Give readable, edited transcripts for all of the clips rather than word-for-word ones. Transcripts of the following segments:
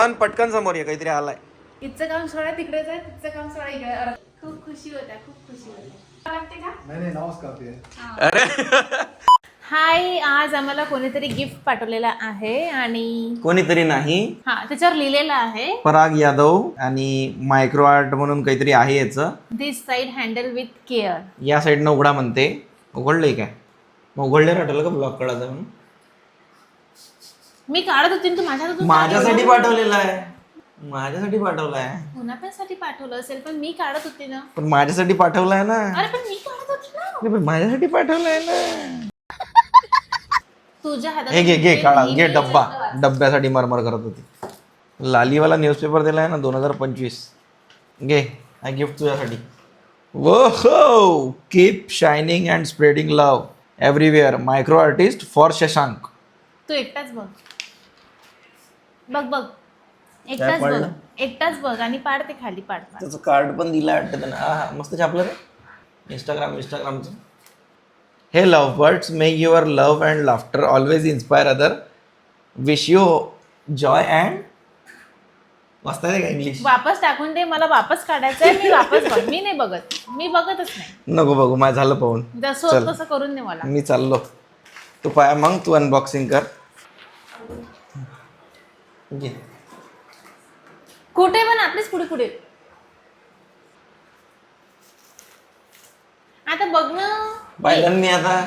पटकन समोर ये, काहीतरी आलाय. इथचं काम सोडा तिकडे जाय, तिथचं काम सोडा इकडे. खूप खुशी होत्या, खूप खुशी होत्या. लागते का? नाही नमस्कार. अरे हाय, आज आम्हाला कोणीतरी गिफ्ट पाठवलेला आहे आणि कोणीतरी नाही, हा त्याच्यावर लिहिलेलं आहे पराग यादव आणि मायक्रो आर्ट म्हणून काहीतरी आहे याचं. दिस साईड हँडल विथ केअर. या साईडनं उघडा म्हणते. उघडलंय काय? मग उघडले राहतं का ब्लॉक काढायचा म्हणून? मी काढत होती तू माझ्यासाठी पाठवलेला आहे. माझ्यासाठी पाठवलाय. कोणासाठी पाठवलं असेल पण मी काढत होती ना. पण माझ्यासाठी पाठवलाय ना. अरे पण मी काढत होती ना. नाही, पण माझ्यासाठी पाठवलाय ना. तुझ्या हातात हे घे काढा, घे डब्बा. डब्यासाठी मरमर करत होती. लालीवाला न्यूजपेपर दिलाय ना 2025. घे, हा गिफ्ट तुझ्यासाठी. वो keep shining and spreading love everywhere. Micro artist for Shashank. तू एकटाच बघ एकटाच बघ, एकटाच बघ आणि पाड ते खाली पाड. त्याचं कार्ड पण दिलं वाटतं त्यांना. मस्त छापलं रे. इंस्टाग्रामचं. हे love birds, make your love and laughter always inspire other. Wish you joy and वाचता का इंग्लिश? वापस टाकून दे, मला वापस काढायचंय. मी वापस बघ, मी नाही बघत, मी बघतच नाही. नको बघू, माझं झालं पाहून. जसं होत तसं करून दे मला. मी चाललो. तू पाय मग तू अनबॉक्सिंग कर. घे. कुठे पण आपलीच पुढे आता बघ ना. पाहिलं मी आता.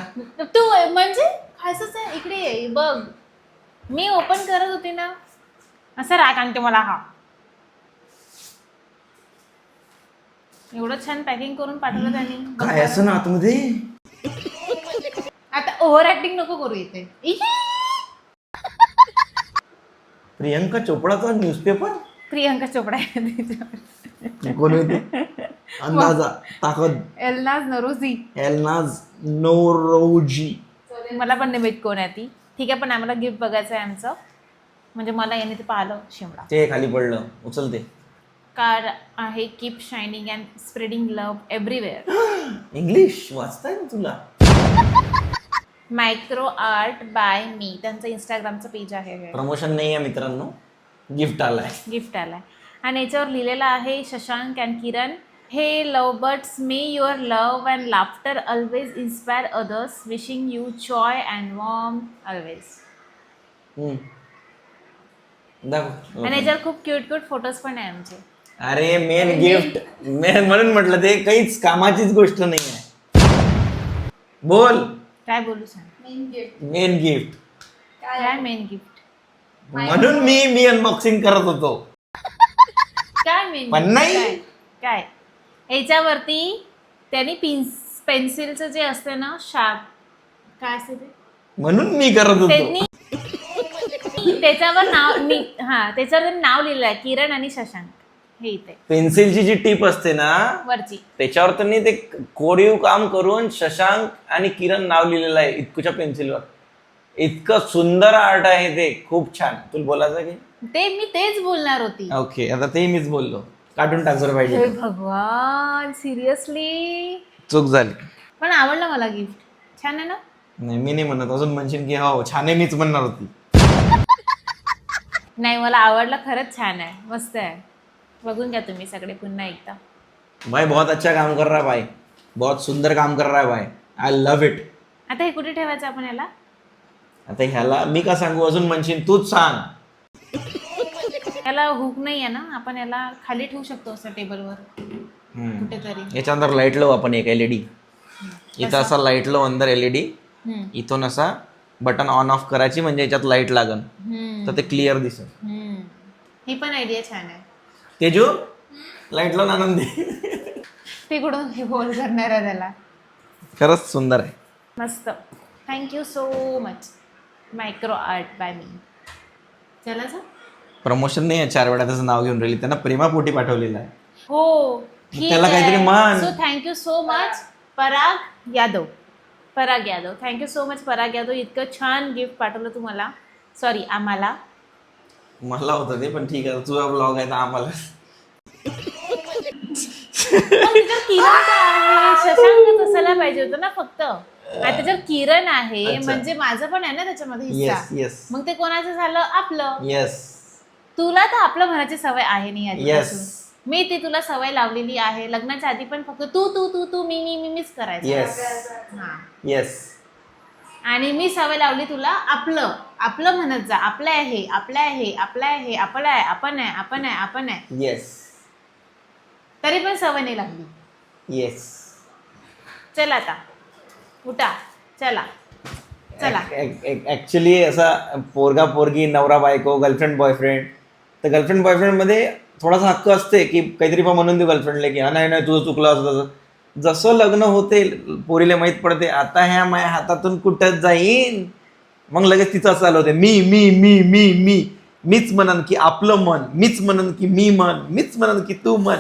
तू म्हणजे खायचंच आहे. इकडे ये बघ. मी ओपन करत होती ना, असं राग आणते मला. हा एवढं छान पॅकिंग करून पाठवलं त्यांनी. काय असं ना आतमध्ये? आता ओव्हर ऍक्टिंग नको करू इथे. प्रियंका चोपडाचा न्यूजपेपर. प्रियंका चोपडा आहे त्याच्यावर. कोण होते? अंदाजा ताकद. एलनाज नरोजी. एलनाज नोरोजी. मला पण नाही माहित कोण आहे ती. ठीक आहे, पण आम्हाला गिफ्ट बघायचं आहे आमचं. म्हणजे मला याने ते पाहिलं शिमडा. ते खाली पडलं, उचलते. कार आहे keep shining and spreading love everywhere. English वाचताय ना तुला? Micro art by me. त्यांचं इंस्टाग्रामचं पेज आहे. प्रमोशन नाही आहे मित्रांनो, गिफ्ट आलाय. गिफ्ट आलाय आणि याच्यावर लिहिलेलं आहे शशांक अँड किरण. हे love birds, may your love and laughter always inspire others. Wishing you joy and warm always. आणि याच्यावर खूप क्यूट फोटोज पण आहे आमचे. अरे मेन गिफ्ट, मेन म्हणून म्हटलं ते काहीच कामाचीच गोष्ट नाही आहे. बोल काय बोलू सांग. Main gift. काय मेन गिफ्ट? म्हणून मी अनबॉक्सिंग करत होतो. काय मेन पण नाही. काय याच्यावरती त्यांनी पेन्सिलचं जे असते ना, शार्प काय असते ते, म्हणून मी करत होतो. त्यांनी त्याच्यावर नाव लिहिलं आहे किरण आणि शशांक. हे इथे पेन्सिलची जी टीप असते ना वरची, त्याच्यावर त्यांनी ते कोरीव काम करून शशांक आणि किरण नाव लिहिलेलं आहे इतकुच्या पेन्सिलवर. इतकं सुंदर आर्ट आहे ते, खूप छान. तुला बोलायचं की ते मी तेच बोलणार होती. ओके, आता ते मीच बोललो. काढून टाक जर पाहिजे. भगवान, सिरियसली चूक झाली. पण आवडलं मला गिफ्ट. छान आहे ना? नाही मी नाही म्हणत. अजून म्हणशील की हो छान आहे, मीच म्हणणार होती. नाही, मला आवडलं. खरंच छान आहे, मस्त आहे. बघून घ्या तुम्ही सगळे पुन्हा एकदा. भाई बहुत अच्छा काम कर रहा है भाई, बहुत सुंदर काम कर रहा है भाई. I love it. आता हे कुठे ठेवायचं आपण याला? आता ह्याला मी का सांगू? अजून म्हणशील तूच सांग. याला हुक नाही आहे ना, आपण याला खाली ठेवू शकतो असं टेबलवर कुठेतरी. याच्या अंदर लाईट लावू आपण एक LED. इथं असा लाईट लावू अंदर LED. इथून असा बटन ऑन ऑफ करायची, म्हणजे याच्यात लाईट लागन तर ते क्लिअर दिसत. ही पण आयडिया छान आहे. तेजू लाईट लावून आनंदी. तिकडून हे होल करणार आहे त्याला. खरंच सुंदर आहे, मस्त. Thank you so much micro art by me. चला सर, प्रमोशन नाही आहे. 4 वेळा त्याचं नाव घेऊन राहिली. त्यांना प्रेमापोटी पाठवलेलं आहे. हो, त्याला काहीतरी मान. सो थँक्यू सो मच पराग यादव. थँक्यू सो मच पराग यादव. इतकं छान गिफ्ट पाठवलं तुम्हाला. सॉरी, आम्हाला. मला होतं ते, पण ठीक आहे, तुझा ब्लॉग आहे तर आम्हाला. किरण का आहे? शशांक असायला पाहिजे होतं ना फक्त. त्याच्यावर किरण आहे, म्हणजे माझं पण आहे ना त्याच्यामध्ये हिस्सा. येस. मग ते कोणाचं झालं? आपलं. येस. तुला तर आपलं म्हणायची सवय आहे नाही आधीपासून. Yes. मी ती तुला सवय लावलेली आहे. लग्नाच्या आधी पण फक्त तू तू तू तू मी मी मी मीच करायचं. येस हा. येस. आणि मी सवय लावली तुला आपलं आपलं म्हणत जा. आपलं आहे आपलं आहे आपलं आहे आपलं आहे आपण आहे आपण आहे आपण आहे. येस तरी पण सवय नाही लागली. येस. चला आता उठा चला चला. ऍक्च्युली असा पोरगा पोरगी नवरा बायको गर्लफ्रेंड बॉयफ्रेंड, तर गर्लफ्रेंड बॉयफ्रेंड मध्ये थोडासा हक्क असते की काहीतरी पण म्हणून देऊ गर्लफ्रेंडला की हा नाही नाही तुझं चुकलं असं तसं. जसं लग्न होते पोरीला माहीत पडते आता ह्या माझ्या हातातून कुठं जाईन, मग लगेच तिचं चालू होते मी मी मी मी मी मीच म्हणन की आपलं मन, मीच म्हणन की मी मन, मीच म्हणन की तू मन,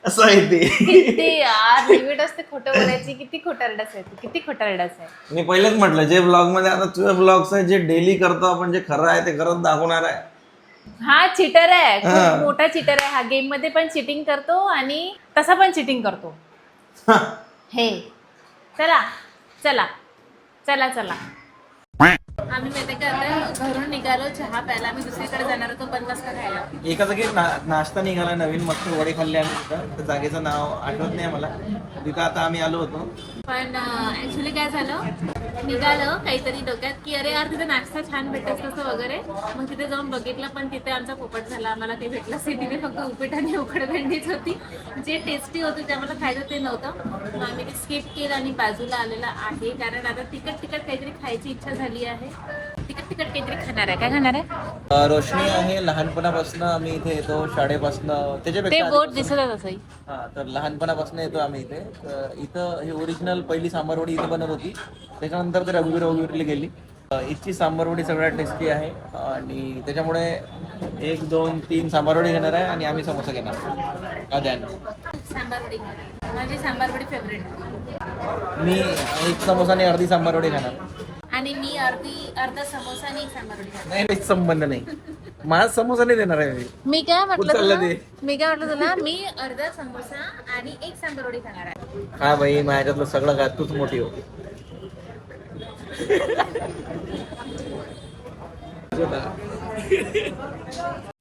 असं आहे ते. किती यार लिमिट असते खोटं बोलायची. किती खोटारडाच आहे तू, किती खोटारडाच आहे. मी पहिलेच म्हटलं जे ब्लॉग मध्ये आता तुझे ब्लॉग्स आहे जे डेली करतो आपण, जे खरं आहे ते खरंच दाखवणार आहे. हा चिटर आहे, हा. खूप मोठा चिटर आहे हा. गेम मध्ये पण चिटिंग करतो आणि तसा पण चिटिंग करतो. हे चला चला चला चला. आम्ही माहिती का आता घरून निघालो चहा प्यायला. आम्ही दुसरीकडे जाणार होतो बनवासला खायला. एका जागी नाश्ता निघाला नवीन, मस्त वडे खाल्ले आम्ही तिथं. त्या जागेचं नाव आठवत नाही मला. तिथं आता आम्ही आलो होतो. पण ऍक्च्युली काय झालं, निघालं काहीतरी डोक्यात की अरे यार तिथे नाश्ता छान भेटत तसं वगैरे. मग तिथे जाऊन बघितलं पण तिथे आमचा पोपट झाला. आम्हाला काही भेटलंच नाही. तिथे फक्त उपीट आणि उकडभेंडीच होती. जे टेस्टी होते ते आम्हाला खायचं ते नव्हतं. मग आम्ही ते स्किप केलं आणि बाजूला आलेलं आहे. कारण आता तिखट तिखट काहीतरी खायची इच्छा झाली आहे. तिखट तिखट काहीतरी खाणार आहे. काय खाणार आहे? रोशनी आहे लहानपणापासून आम्ही इथे येतो, शाळेपासून ते त्याच्यापेक्षा बोट दिसत असंही. हा, तर लहानपणापासून येतो आम्ही इथे. तर इथं हे ओरिजिनल पहिली सांबारवडी इथं बनत होती. त्याच्यानंतर ते रघुवीरला गेली. इथची सांबारवडी सगळ्यात टेस्टी आहे आणि त्याच्यामुळे 1 2 3 सांबारवडी घेणार आहे आणि आम्ही समोसा घेणार आद्यान. सांबारवडी माझी सांबारवडी फेवरेट. मी 1 समोसा आणि अर्धी सांबारवडी खाणार. आणि मी अर्धा समोसा आणि एक सांबारवडी खाणार. नाही नाही, संबंध नाही. माझा समोसा नाही देणार आहे मी. मी काय म्हटलं चाललं तुला? ते? मी काय म्हटलं तुला? मी अर्धा समोसा आणि एक सांबारवडी खाणार आहे. हा भाई, माझ्यातलं सगळं काय तूच मोठी हो.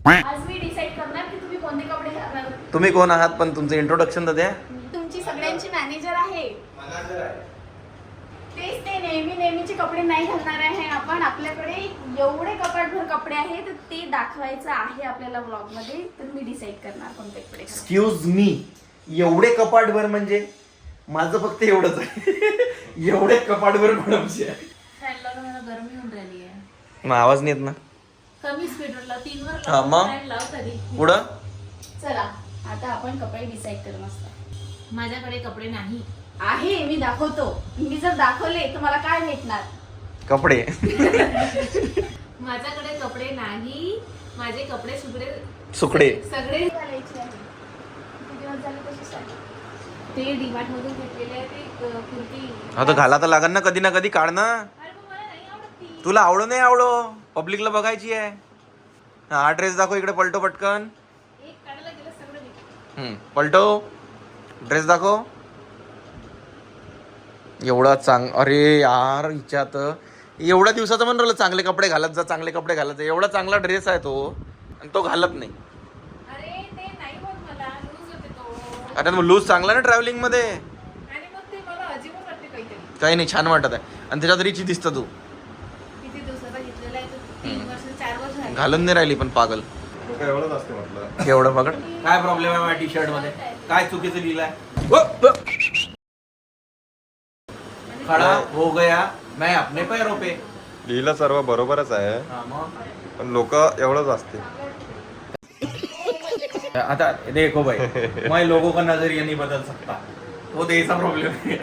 आज मी डिसाईड करणार की तुम्ही कोणते कपडे घालणार. तुम्ही कोण आहात पण तुमचं इंट्रोडक्शन तर द्या. तुमची सगळ्यांची मॅनेजर आहे. तेच ते नेहमीचे कपडे नाही घालणार आहे आपण. आपल्याकडे एवढे कपाटभर कपडे आहेत तर ते दाखवायचं आहे आपल्याला व्लॉग मध्ये. तर मी डिसाईड करणार कोणते कपडे. एक्सक्यूज मी, एवढे कपाटभर म्हणजे माझं फक्त एवढंच आहे. एवढे कपाटभर मॅडमचे आहे. फॅन लावून मला गरमी होऊन राहिली आहे. मग आवाज नाही येत ना. कमी स्पीडवर लाव. 3 वर हा, लाव. मग? फॅन लाव तरी. पुढं चला आता आपण कपडे डिसाईड करू मस्त. माझ्याकडे कपडे नाही आहे. मी दाखवतो. मी जर दाखवले तर मला काय भेटणार? कपडे. माझ्याकडे कपडे नाही. माझे कपडे सुकडे सगळे घालायचे आहे. किती दिवस झाले तसेच आहे. ते डीमार्ट मधून घेतलेले आहे ते कुर्ती. हा, तर घाला तर लागन ना कधी ना कधी. काढ ना. अरे पण मला नाही आवडत ती. तुला आवडो नाही आवडो, पब्लिकला बघायची आहे. हा ड्रेस दाखव इकडे, पलटो पटकन. एक काढायला गेलं सगळं भेटलं. पलटो ड्रेस दाखव. एवढा अरे यार, हिच्यात एवढ्या दिवसाचं म्हणून राहिलं चांगले कपडे घालत जा, चांगले कपडे घालत जा. एवढा चांगला ड्रेस आहे तो आणि तो घालत नाही. अरे ते नाही होत मला. लूज होते तो. अरे मग लूज चांगला ना ट्रॅव्हलिंग मध्ये. आणि मग ते मला अजिबात वाटते काहीतरी. काही नाही, छान वाटत आहे. आणि त्याच्यात रिची दिसतं तू. किती दिवसाचा घेतलेला आहे तो? 3 वर्ष 4 वर्ष झाले. घालून नाही राहिली पण पागल. एवढंच असते म्हटलं. एवढं पकड. काय प्रॉब्लेम आहे माझ्या टी शर्ट मध्ये? काय चुकीचं लिहिलंय? खडा हो गया मैं अपने पैरों पे. लिहिलं सर्व बरोबरच आहे, हा, मग पण लोक एवढंच असते. आता देखो भाई, मैं लोगों का नजरिया नहीं बदल सकता. वो द्यायचा प्रॉब्लेम आहे.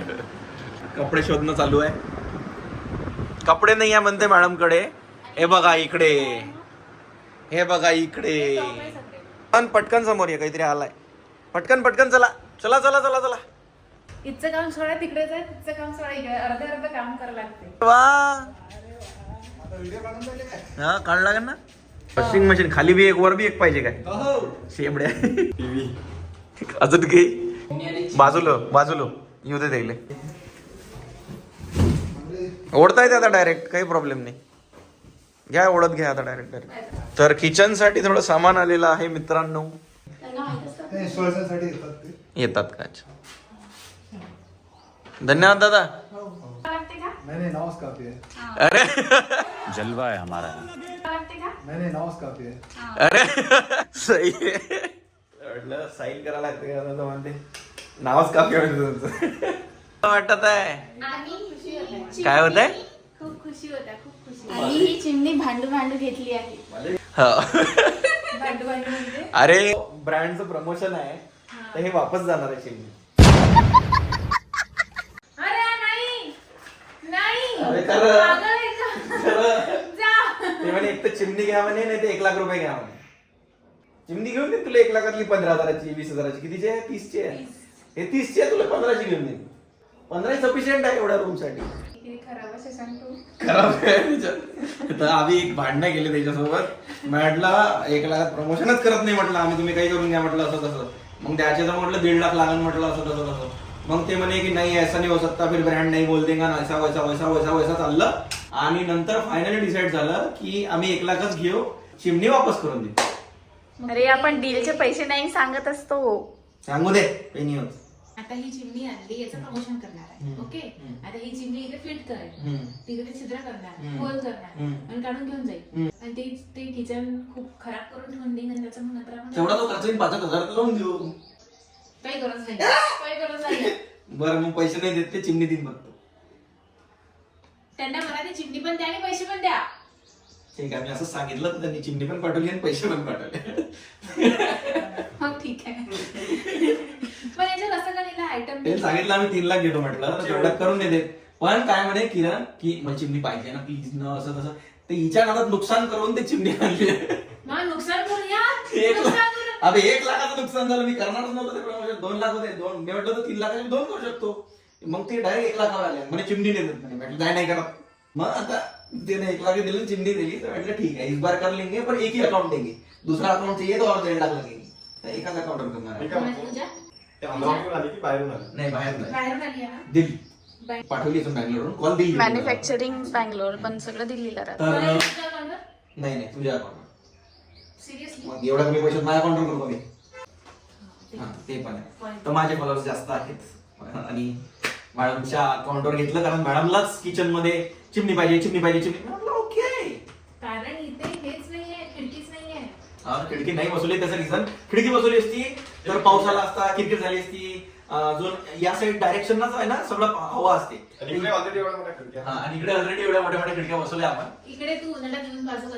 कपडे शोधणं चालू आहे. कपडे नाही आहे म्हणते मॅडम कडे. हे बघा इकडे, हे बघा इकडे. पण पटकन समोर ये, काहीतरी आलाय. पटकन पटकन चला चला चला चला चला. इथचं काम सोडा तिकडेच आहे. तिथचं काम सोडा इकडे. अर्ध काम करावं लागते. वा, हा काढ लागेल ना. वॉशिंग मशीन खाली बी एक वर बी एक पाहिजे काय? शेमड्या. अजून काही बाजूला बाजूला येऊ दे त्याला. ओढता येते आता डायरेक्ट, काही प्रॉब्लेम नाही. घ्या ओढत घ्या आता डायरेक्ट. तर किचन साठी थोडं सामान आलेलं आहे मित्रांनो. इंस्टॉलेशनसाठी येतात ते. येतात का? अच्छा. धन्यवाद दादा. नाही नावच काफी आहे. अरे जलवा है हमारा. नाही नावच काफी आहे. अरे सही आहे. म्हटलं साईन करायला लागते का आता म्हणते नावच काफी आहे तुमचं. वाटत आहे काय होत आहे? खूप खुशी होत्या, खूप खुशी. आणि ही चिमणी भांडू भांडू घेतली आहे. भांडू भांडू म्हणजे अरे ब्रँडचं प्रमोशन आहे तर हे वापस जाणार आहे चिमणी. अरे नाही नाही अरे खरं. पागल आहे का? जा. ते म्हणे एक तर चिमणी घ्या म्हणे नाही ते 1 लाख रुपये घ्या म्हणे. चिमणी घेऊन दे तुला 1 लाखातली 15,000ची 20,000ची कितीची आहे? 30ची आहे. हे 30ची आहे तुला 15ची घेऊन दे. 15 सफिशियंट आहे एवढ्या रूम साठी. किती खराब असे सांगतो. खराब आहे त्याच्यात. तर आम्ही एक भांडणं केले त्याच्यासोबत. म्हटलं 1 लाखात प्रमोशनच करत नाही म्हटलं आम्ही, तुम्ही काही करून घ्या म्हटलं असं तसं. मग त्याचे तर म्हटलं 1.5 लाख लागेल म्हटलं असं तसं तसं. मग ते म्हणे की नाही ऐसा नाही हो सकता, फिर ब्रँड नाही बोल देगा ना, ऐसा वैसा वैसा वैसा वैसा चाललं. आणि नंतर फायनली डिसाईड झालं की आम्ही 1 लाखच घेऊ, चिमणी वापस करून देऊ. अरे आपण डीलचे पैसे नाही सांगत असतो. सांगू दे काही नाही होत. आता ही चिमणी आणली याचं प्रमोशन करणार आहे. ओके, आता ही चिमणी इथे फिट करेल, तिथे छिद्र करणार, होल करणार आणि काढून घेऊन जाईल. आणि ते किचन खूप खराब करून ठेवून देईन आणि त्याचं मग नंतर आपण तेवढा तो खर्च 5,000 लावून देऊ. काही गरज नाही, काही गरज नाही. बरं मग पैसे नाही देत ते चिमणी देईन बघतो. त्यांना मला ती चिमणी पण द्या आणि पैसे पण द्या. ठीक आहे, मी असं सांगितलं तर त्यांनी चिमणी पण पाठवली आणि पैसे पण पाठवले. हो ठीक आहे. पण याच्यात असं का लिहिलं आयटम? ते सांगितलं आम्ही 3 लाख घेतो म्हटलं तर तेवढ्यात करून नाही देत. पण काय म्हणे किरण की मला चिमणी पाहिजे ना प्लीज न असं तसं. ते हिच्या नादात नुकसान करून ते चिमणी आणली. मग नुकसान करूया. 1 नुकसान लाख. करू. अबे 1 लाखाचं नुकसान झालं. मी करणारच नव्हतं ते प्रमोशन. 2 लाख होते. मी म्हटलं तर 3 लाखाचे 2 करू शकतो. मग ते डायरेक्ट 1 लाखावर आले. म्हणजे चिमणी नाही देत म्हणे. म्हटलं नाही करत. मग आता त्याने 1 लाख दिले चिमणी दिली तर म्हटलं ठीक आहे इस बार कर लेंगे पर एक ही अकाउंट देंगे. दूसरा अकाउंट चाहिए तो और 1.5 लाख लगेंगे. तर एकाच अकाउंटवर करणार आहे. तुझ्या ते अंगावरून आली की बाहेरून आली? नाही बाहेर नाही. बाहेरून आली आहे ना? दिल्ली पाठवली इथून बँगलोरवरून कॉल दिल्ली. मॅन्युफॅक्चरिंग बँगलोर पण सगळं दिल्लीला राहतं. तर मला तुझ्या अकाउंटवर? नाही नाही तुझ्या अकाउंटवर. सिरियसली? मग एवढ्या कमी पैशात माझ्या अकाउंटवर करतो मी. हा ते पण आहे. तर माझे फॉलोअर्स जास्त आहेत आणि मॅडमच्या अकाउंटवर घेतलं कारण मॅडमलाच किचन मध्ये चिमणी पाहिजे. म्हटलं ओके. कारण इथे हेच नाहीये, खिडकीच नाहीये. खिडकी नाही बसवली त्याचं रिझन खिडकी बसवली असती तर पाऊस आला असता, किरकिर झाली असती. अजून या साईड डायरेक्शनच आहे ना सगळं हवा असते. आणि इकडे ऑलरेडी एवढ्या मोठ्या खिडक्या. आणि इकडे ऑलरेडी एवढ्या मोठ्या मोठ्या खिडक्या बसवल्या आपण. इकडे तू उन्हाळ्यात येऊन बाजू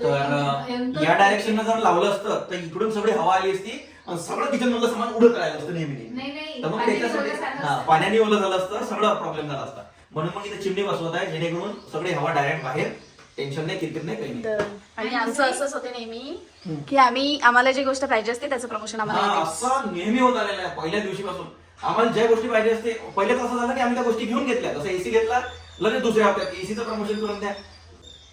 तर या डायरेक्शन जर लावलं असतं तर इकडून सगळी हवा आली असती आणि सगळं किचन मधलं सामान उडत राहिलं असतं नेहमी. नाही तर मग पाणी त्याच्यासाठी ओलं झालं हा असतं. पाण्याने ओलं झालं असतं सगळं प्रॉब्लेम झाला असता. म्हणून मग इथे चिमणी बसवत आहे जेणेकरून सगळी हवा डायरेक्ट बाहेर. टेन्शन नाही, किरकिर नाही, काही नाही. आणि आमचं असंच होते नेहमी की आम्हाला जी गोष्ट पाहिजे असते त्याचं प्रमोशन आम्हाला हा, येतेच. असं नेहमी होत आलेलं आहे पहिल्या दिवशीपासून. आम्हाला ज्या गोष्टी पाहिजे असते पहिले तर असं झालं की आम्ही त्या गोष्टी घेऊन घेतल्या. जसं एसी घेतला लगेच दुसऱ्या हप्त्यात एसीचं प्रमोशन करून द्या.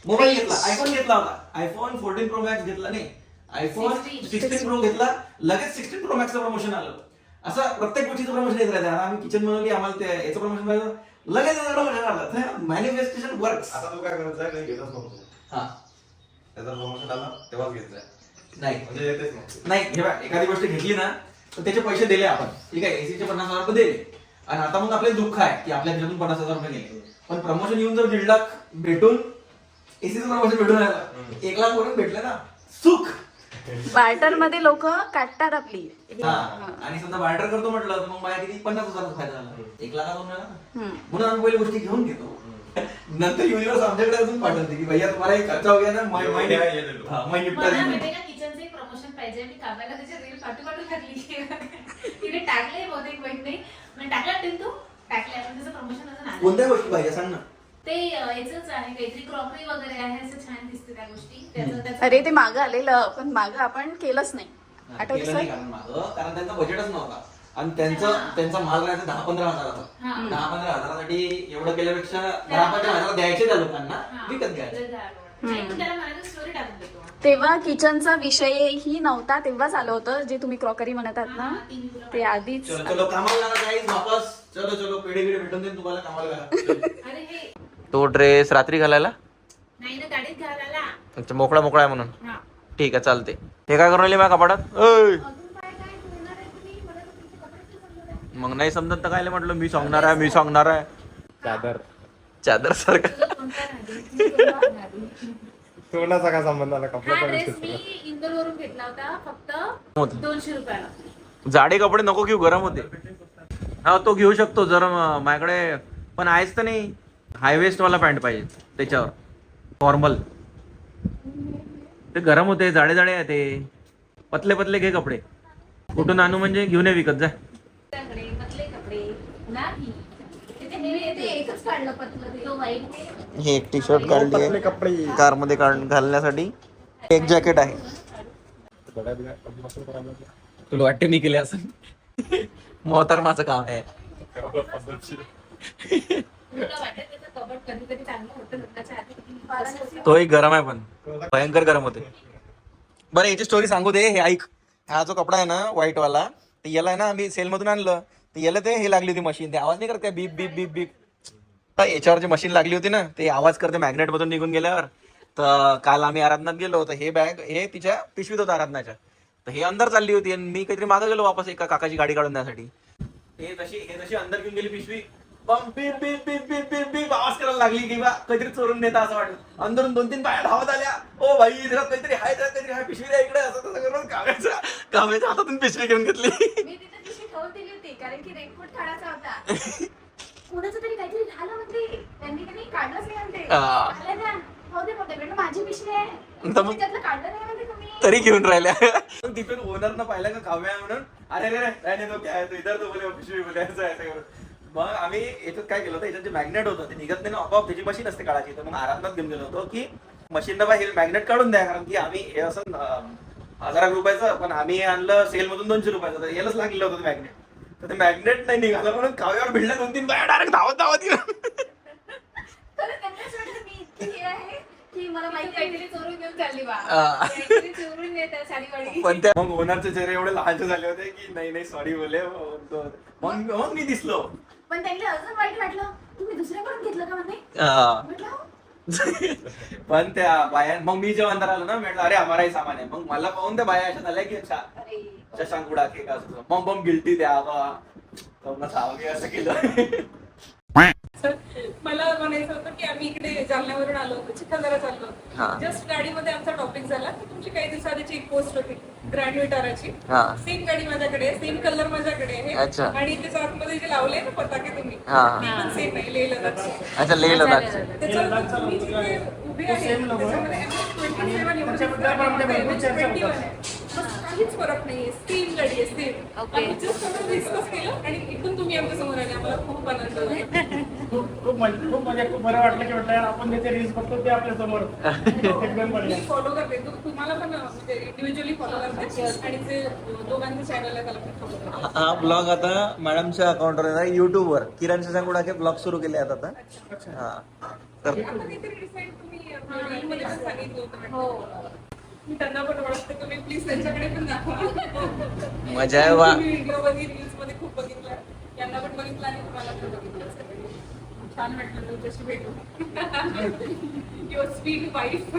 मोबाईल घेतला, आयफोन घेतला होता, आयफोन 14 प्रो मॅक्स घेतला नाही, आयफोन 16 प्रो घेतला लगेच 16 प्रो मॅक्सचं प्रमोशन आलं. असं प्रत्येक गोष्टीचं प्रमोशन येत राहतं. आम्ही किचन बनवली आम्हाला ते याचं प्रमोशन पाहिजे लगेच प्रमोशन आलं. Manifestation works. आता तू काय करत जाय काही घेतच नव्हतं. हा त्याचा प्रमोशन आला तेव्हाच घेत जाय. नाही म्हणजे येतेच नव्हतं. नाही हे बघ, एखादी गोष्ट घेतली ना तर त्याचे पैसे दिले आपण. ठीक आहे एसीचे 50,000 रुपये दिले आणि आता मग आपले दुःख आहे की आपल्या घरातून 50,000 रुपये गेले. पण प्रमोशन येऊन जर 1.5 लाख भेटून एसीचं प्रमोशन भेटून राहिलं 1 लाख वरून भेटलं ना सुख. बार्टर मध्ये लोक काटतात आपली. हा आणि समजा बार्टर करतो म्हटलं तर मग माझ्या किती 50,000 फायदा झाला. 1 लाखातून मिळाला ना. म्हणून आम्ही पहिली गोष्टी घेऊन घेतो. नंतर युनिवर्स आमच्याकडे अजून पाठवते की भैया तुम्हाला एक खर्च हो गया ना ये ले लो. माहिती मला माहितीये का किचनचं एक प्रमोशन पाहिजे. मी काव्याला त्याच्या रील पाठू टाकली. तिने टाकले बहुतेक माहित नाही. म्हणजे टाकलं असेल तू टाकले आपण त्याचं प्रमोशन अजून आलं. कोणत्या गोष्टी पाहिजे सांग ना. ते याच आहे काहीतरी क्रॉकरी वगैरे आहे असं छान दिसते त्या गोष्टी. त्याचं अरे ते मागं आलेलं पण मागं आपण केलंच नाही. आठवतं केलं नाही सर? कारण माझं कारण त्यांचा बजेटच नव्हता आणि त्यांचा माल राहायचा 10-15 हजाराचा. 10-15 हजारासाठी एवढं केल्यापेक्षा 10-15 हजार द्यायचे त्या लोकांना विकत घ्यायचे. त्याला मला स्टोरी टाकून देतो. तेव्हा किचनचा विषयही नव्हता. तेव्हाच आलं होतं जे तुम्ही क्रॉकरी म्हणत आहात ना ते आधीच. चलो चलो कामाला लागा गाईज वापस. चलो पेढे भेटून देईन तुम्हाला कामाला लागा. अरे हे तो ड्रेस रात्री घालायला नाही ना गाडीत घालायला अच्छा, मोकळा मोकळा आहे म्हणून. हा. ठीक आहे, चालते. हे काय करून राहिले माझ्या कपाटात? ओय! मग नाही समजत तर काय म्हटलं, मी सांगणार आहे, मी सांगणार आहे. चादर सारखं. तोंडाचा काय संबंध आला हा ड्रेस मी इंदोर वरून घेतला होता फक्त 200 रुपयाला. जाडे कपडे नको घेऊ, गरम होते. हा, तो घेऊ शकतो जर माझ्याकडे, पण आहेच तर नाही. हाय वेस्ट वाला पॅन्ट पाहिजे त्याच्यावर, फॉर्मल. ते गरम होते, जाडे जाडे आहे ते. पतले पतले घे कपडे. कुठून आणू म्हणजे घेऊन ये विकत जा. हे एक टी शर्ट काढली कपडे कार मध्ये घालण्यासाठी. एक जॅकेट आहे. तुला वाटते मी केले असं? मोहतरमाचं काम आहे. तोही गरम आहे, पण भयंकर गरम होते. बरं, याची स्टोरी सांगू दे. हे ऐक, हा जो कपडा आहे ना व्हाईट वाला, ते याला आहे ना आम्ही सेल मधून आणलं. तर याला ते हे लागली होती मशीन, ते आवाज नाही करत काय, बीप बीप बीप बीप. याच्यावर जी मशीन लागली होती ना, ते आवाज करते मॅग्नेट मधून निघून गेल्यावर. तर काल आम्ही आराधनात गेलो, तर हे बॅग हे तिच्या पिशवीत होतं आराधनाच्या. तर हे अंदर चालली होती आणि मी काहीतरी मागं गेलो वापस एका काकाची गाडी काढून द्यासाठी. हे तशी अंदर घेऊन गेली पिशवी. बम बीप बीप बीप बीप बीप बीप आवाज करायला लागली की बा काहीतरी चोरून नेता असं वाटलं. अंदरून 2-3 बाया धावत आल्या. ओ भाई, जरा काहीतरी आहे, जरा काहीतरी आहे, पिशवी द्या इकडे, असं तसं करून काव्याच्या हातातून पिशवी घेऊन घेतली. मी तिथे पिशवी ठेवून दिली होती कारण की रेनकोट काढायचा होता. कोणाचं तरी काहीतरी झालं म्हणते, त्यांनी काही काढलंच नाही म्हणते. आल्या ना, हो दे म्हणते, बेटा माझी पिशवी आहे, तर मग त्यातलं काढलं नाही म्हणते तुम्ही. तरी घेऊन राहिल्या. तिथून ओनर न पाहिलं का काव्या म्हणून, अरे रे रे तो काय तो इधर तो बोले पिशवी मध्ये असं करून. मग आम्ही याच्यात काय केलं होतं, याच्यात जे मॅग्नेट होतं ते निघत नाही ना, आपोआप त्याची मशीन असते काढायची. तर मग आरामात घेऊन गेलो होतो की मशीन हे मॅग्नेट काढून द्या, कारण की आम्ही हे असं 1000 रुपयाचं, पण आम्ही आणलं सेल मधून 200 रुपयाचं. तर यालाच लागलेलं होतं मॅग्नेट. तर ते मॅग्नेट नाही निघालं म्हणून काव्यावर भिडल्या 2-3 बाया डायरेक्ट धावत धावत. तर त्यांनाच वाटलं मी इतकी हे आहे की मला माहिती काहीतरी चोरून घेऊन चालली बा. हा. काहीतरी चोरून नेतात साडीवाडी. पण त्या मग ओनरचे चेहरे एवढे लहानचे झाले होते की नाही सॉरी बोले. मग मी दिसलो. पण त्यांना अजून वाईट वाटलं, तुम्ही दुसऱ्याकडून घेतलं का म्हणते. म्हटलं हो. पण त्या बाया, मग मी जेव्हा अंदर आलो ना, म्हटलं अरे आम्हालाही सामान आहे. मग मला पाहून त्या बाया अशा झाल्या की अच्छा अरे शशांक उडा के का असं मग गिल्टी द्या असं केलं. मला म्हणायचं होतं की आम्ही इकडे जालन्यावरून आलो होतो, चिखलदरा चाललो हा. होतो. जस्ट गाडीमध्ये आमचा टॉपिक झाला की तुमची काही दिवसाची एक पोस्ट होती ग्रँड विटाराची. हा. सेम गाडी माझ्याकडे आहे, सेम कलर माझ्याकडे आहे. अच्छा. आणि त्याच्या आतमध्ये जे लावले ना पताके तुम्ही, हा. ते पण सेम आहे, लेह लडाखचे. अच्छा, लेह लडाख. त्याच्यावर तुम्ही जिथे उभे आहे त्याच्यामध्ये M27 एवढं दिसतं आणि M21 आहे. बस काहीच फरक नाहीये, सेम गाडी आहे, सेम. आम्ही जस्ट आम्ही डिस्कस केलं आणि इथून तुम्ही आमच्या समोर आले, आम्हाला खूप आनंद झाला. खूप बरं वाटलं की म्हटलं आपण त्याचे रील्स बघतो ते आपल्या समोर एकदम बढिया. मी फॉलो करते, तुम्हाला पण म्हणजे इंडिव्हिज्युअली फॉलो करते आणि जे दोघांचं चॅनल आहे त्याला पण फॉलो करते. हा ब्लॉग आता मॅडमच्या अकाउंटवर आहे, युट्यूबवर. किरण शशांक उडाके ब्लॉग सुरू केले आहेत आता. हा, तर आता काहीतरी डिसाईड तुम्ही रीलमध्ये पण सांगितलं होतं. हो, मी त्यांना पण ओळखते, तुम्ही प्लीज त्यांच्याकडे पण दाखवा. मजा आहे वा. व्हिडिओ मध्ये रील्स मध्ये खूप बघितलं, यांना पण बघितलं आणि तुम्हाला पण बघितलं. छान वाटलं तुमच्याशी भेटून. Your sweet wife.